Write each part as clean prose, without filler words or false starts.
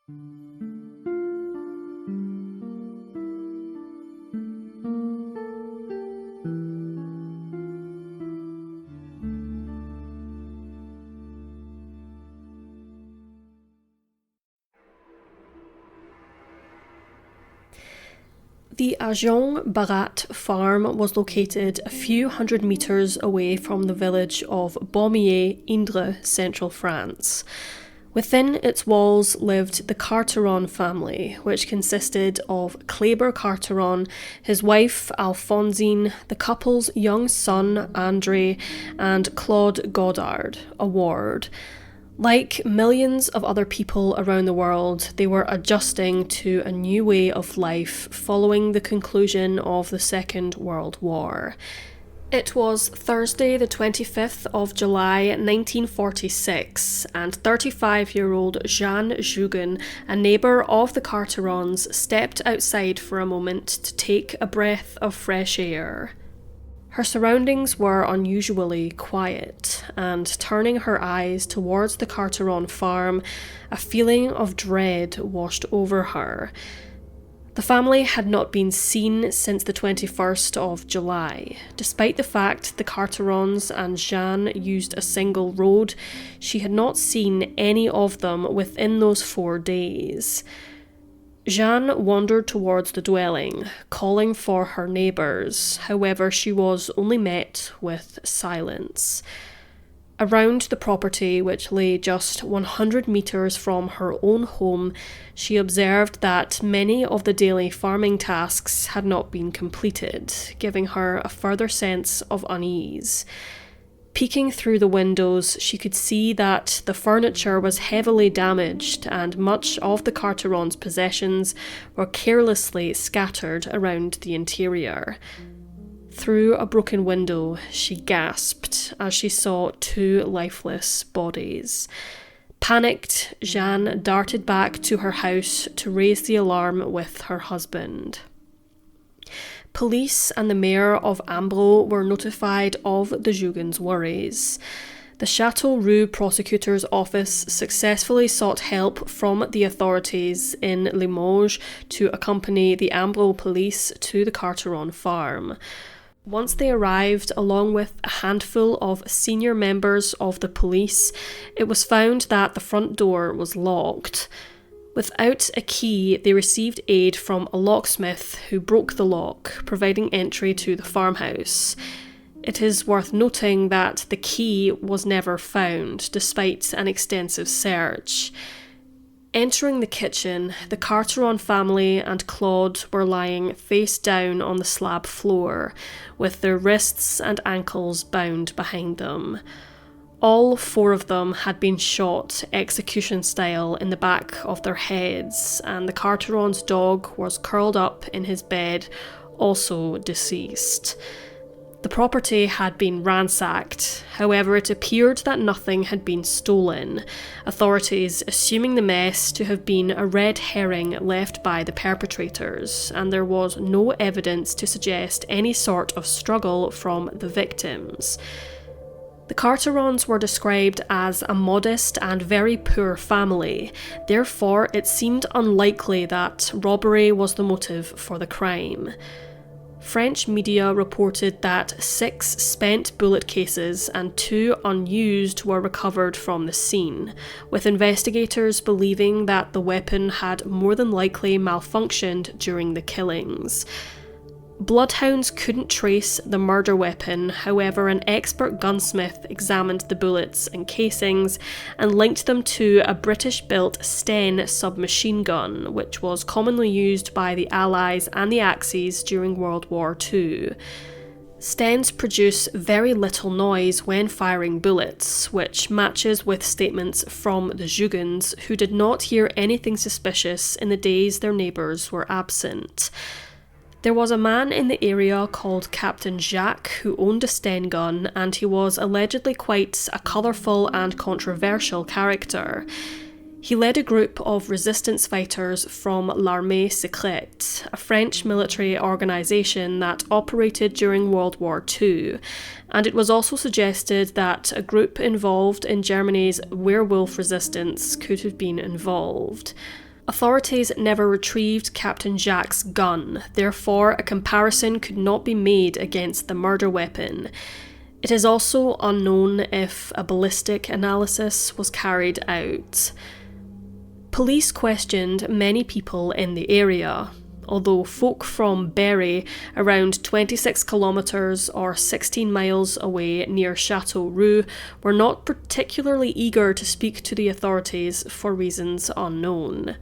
The Agen Barat farm was located a few hundred metres away from the village of Baumier, Indre, central France. Within its walls lived the Carteron family, which consisted of Kleber Carteron, his wife Alphonsine, the couple's young son André, and Claude Godard, a ward. Like millions of other people around the world, they were adjusting to a new way of life following the conclusion of the Second World War. It was Thursday the 25th of July 1946, and 35-year-old Jeanne Jugen, a neighbour of the Carterons, stepped outside for a moment to take a breath of fresh air. Her surroundings were unusually quiet, and turning her eyes towards the Carteron farm, a feeling of dread washed over her. The family had not been seen since the 21st of July. Despite the fact the Carterons and Jeanne used a single road, she had not seen any of them within those 4 days. Jeanne wandered towards the dwelling, calling for her neighbours. However, she was only met with silence. Around the property, which lay just 100 metres from her own home, she observed that many of the daily farming tasks had not been completed, giving her a further sense of unease. Peeking through the windows, she could see that the furniture was heavily damaged and much of the Carterons' possessions were carelessly scattered around the interior. Through a broken window, she gasped as she saw 2 lifeless bodies. Panicked, Jeanne darted back to her house to raise the alarm with her husband. Police and the mayor of Ambro were notified of the Jugens' worries. The Châteauroux prosecutor's office successfully sought help from the authorities in Limoges to accompany the Ambro police to the Carteron farm. Once they arrived, along with a handful of senior members of the police, it was found that the front door was locked. Without a key, they received aid from a locksmith who broke the lock, providing entry to the farmhouse. It is worth noting that the key was never found, despite an extensive search. Entering the kitchen, the Carteron family and Claude were lying face down on the slab floor, with their wrists and ankles bound behind them. All 4 of them had been shot execution style in the back of their heads, and the Carteron's dog was curled up in his bed, also deceased. The property had been ransacked, however it appeared that nothing had been stolen, authorities assuming the mess to have been a red herring left by the perpetrators, and there was no evidence to suggest any sort of struggle from the victims. The Carterons were described as a modest and very poor family, therefore it seemed unlikely that robbery was the motive for the crime. French media reported that 6 spent bullet cases and 2 unused were recovered from the scene, with investigators believing that the weapon had more than likely malfunctioned during the killings. Bloodhounds couldn't trace the murder weapon, however an expert gunsmith examined the bullets and casings and linked them to a British-built Sten submachine gun, which was commonly used by the Allies and the Axis during World War II. Stens produce very little noise when firing bullets, which matches with statements from the Jugens, who did not hear anything suspicious in the days their neighbours were absent. There was a man in the area called Captain Jacques who owned a Sten gun, and he was allegedly quite a colourful and controversial character. He led a group of resistance fighters from l'Armée Secrète, a French military organisation that operated during World War II, and it was also suggested that a group involved in Germany's werewolf resistance could have been involved. Authorities never retrieved Captain Jacques' gun, therefore a comparison could not be made against the murder weapon. It is also unknown if a ballistic analysis was carried out. Police questioned many people in the area, although folk from Berry, around 26 kilometres or 16 miles away near Châteauroux, were not particularly eager to speak to the authorities for reasons unknown.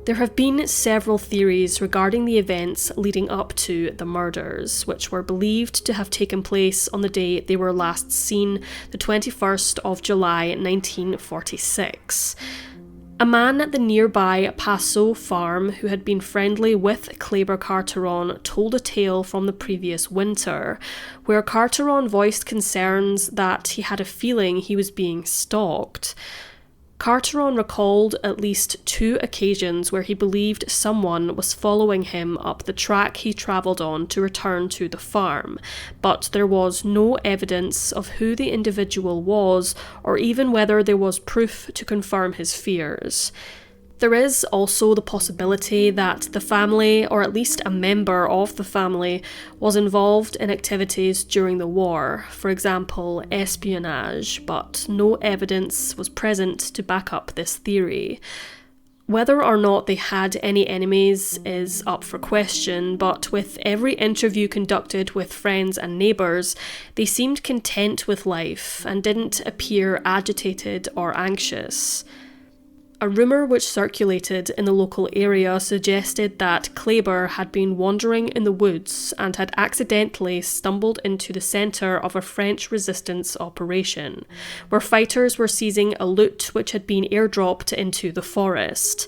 There have been several theories regarding the events leading up to the murders, which were believed to have taken place on the day they were last seen, the 21st of July 1946. A man at the nearby Passau farm who had been friendly with Kleber Carteron told a tale from the previous winter, where Carteron voiced concerns that he had a feeling he was being stalked. Carteron recalled at least 2 occasions where he believed someone was following him up the track he travelled on to return to the farm, but there was no evidence of who the individual was or even whether there was proof to confirm his fears. There is also the possibility that the family, or at least a member of the family, was involved in activities during the war, for example, espionage, but no evidence was present to back up this theory. Whether or not they had any enemies is up for question, but with every interview conducted with friends and neighbours, they seemed content with life and didn't appear agitated or anxious. A rumour which circulated in the local area suggested that Kleber had been wandering in the woods and had accidentally stumbled into the centre of a French resistance operation, where fighters were seizing a loot which had been airdropped into the forest.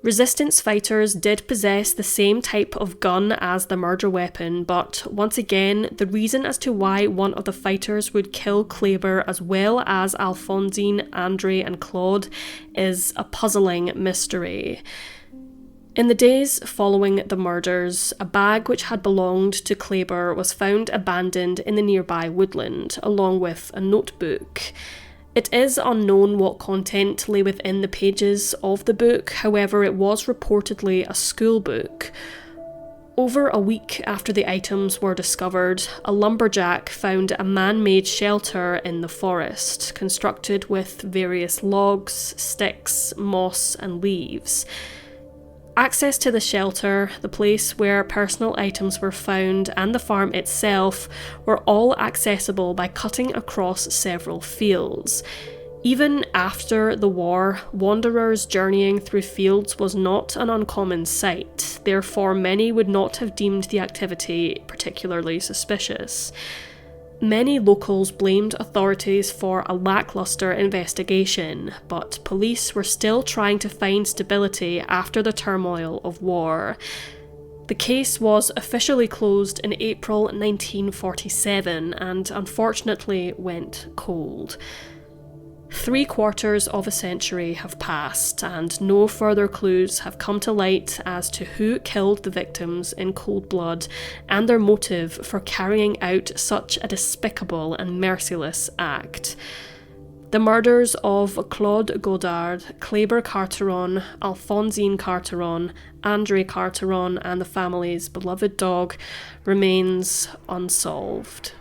Resistance fighters did possess the same type of gun as the murder weapon, but once again, the reason as to why one of the fighters would kill Kleber as well as Alphonsine, Andre and Claude is a puzzling mystery. In the days following the murders, a bag which had belonged to Kleber was found abandoned in the nearby woodland, along with a notebook. It is unknown what content lay within the pages of the book, however it was reportedly a school book. Over a week after the items were discovered, a lumberjack found a man-made shelter in the forest, constructed with various logs, sticks, moss and leaves. Access to the shelter, the place where personal items were found, and the farm itself were all accessible by cutting across several fields. Even after the war, wanderers journeying through fields was not an uncommon sight, therefore many would not have deemed the activity particularly suspicious. Many locals blamed authorities for a lacklustre investigation, but police were still trying to find stability after the turmoil of war. The case was officially closed in April 1947 and unfortunately went cold. 3/4 of a century have passed, and no further clues have come to light as to who killed the victims in cold blood and their motive for carrying out such a despicable and merciless act. The murders of Claude Godard, Kleber Carteron, Alphonsine Carteron, Andre Carteron, and the family's beloved dog remains unsolved.